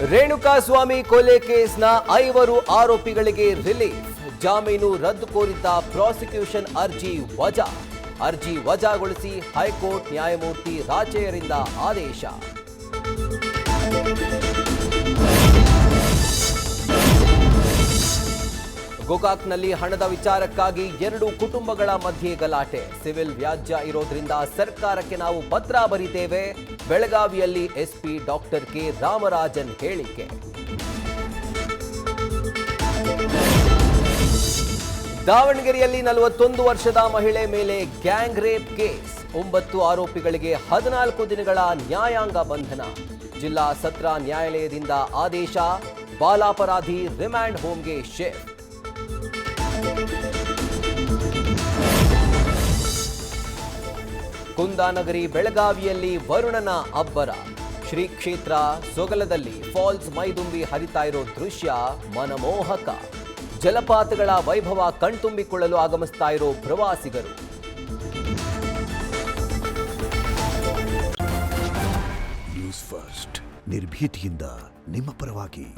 ರೇಣುಕಾಸ್ವಾಮಿ ಕೊಲೆ ಕೇಸ್ನ 5 ಆರೋಪಿಗಳಿಗೆ ರಿಲೀಫ್. ಜಾಮೀನು ರದ್ದು ಕೋರಿದ್ದ ಪ್ರಾಸಿಕ್ಯೂಷನ್ ಅರ್ಜಿ ವಜಾಗೊಳಿಸಿ ಹೈಕೋರ್ಟ್ ನ್ಯಾಯಮೂರ್ತಿ ರಾಚಯ್ಯರಿಂದ ಆದೇಶ. ಗೋಕಾಕ್ನಲ್ಲಿ ಹಣದ ವಿಚಾರಕ್ಕಾಗಿ 2 ಕುಟುಂಬಗಳ ಮಧ್ಯೆ ಗಲಾಟೆ. ಸಿವಿಲ್ ವ್ಯಾಜ್ಯ ಇರೋದ್ರಿಂದ ಸರ್ಕಾರಕ್ಕೆ ನಾವು ಪತ್ರ ಬರೀತೇವೆ. ಬೆಳಗಾವಿಯಲ್ಲಿ ಎಸ್ಪಿ ಡಾಕ್ಟರ್ ಕೆ ರಾಮರಾಜನ್ ಹೇಳಿಕೆ. ದಾವಣಗೆರೆಯಲ್ಲಿ 41 ವರ್ಷದ ಮಹಿಳೆ ಮೇಲೆ ಗ್ಯಾಂಗ್ ರೇಪ್ ಕೇಸ್. 9 ಆರೋಪಿಗಳಿಗೆ 14 ದಿನಗಳ ನ್ಯಾಯಾಂಗ ಬಂಧನ. ಜಿಲ್ಲಾ ಸತ್ರ ನ್ಯಾಯಾಲಯದಿಂದ ಆದೇಶ. ಬಾಲಾಪರಾಧಿ ರಿಮ್ಯಾಂಡ್ ಹೋಮ್ಗೆ ಶಿಫ್ಟ್. ಕುಂದಾನಗರಿ ಬೆಳಗಾವಿಯಲ್ಲಿ ವರುಣನ ಅಬ್ಬರ. ಶ್ರೀ ಕ್ಷೇತ್ರ ಸೊಗಲದಲ್ಲಿ ಫಾಲ್ಸ್ ಮೈದುಂಬಿ ಹರಿತಾ ಇರೋ ದೃಶ್ಯ ಮನಮೋಹಕ. ಜಲಪಾತಗಳ ವೈಭವ ಕಣ್ತುಂಬಿಕೊಳ್ಳಲು ಆಗಮಿಸ್ತಾ ಇರೋ ಪ್ರವಾಸಿಗರು. ನ್ಯೂಸ್ ಫಸ್ಟ್ ನಿರ್ಭೀತಿಯಿಂದ ನಿಮ್ಮ ಪರವಾಗಿ.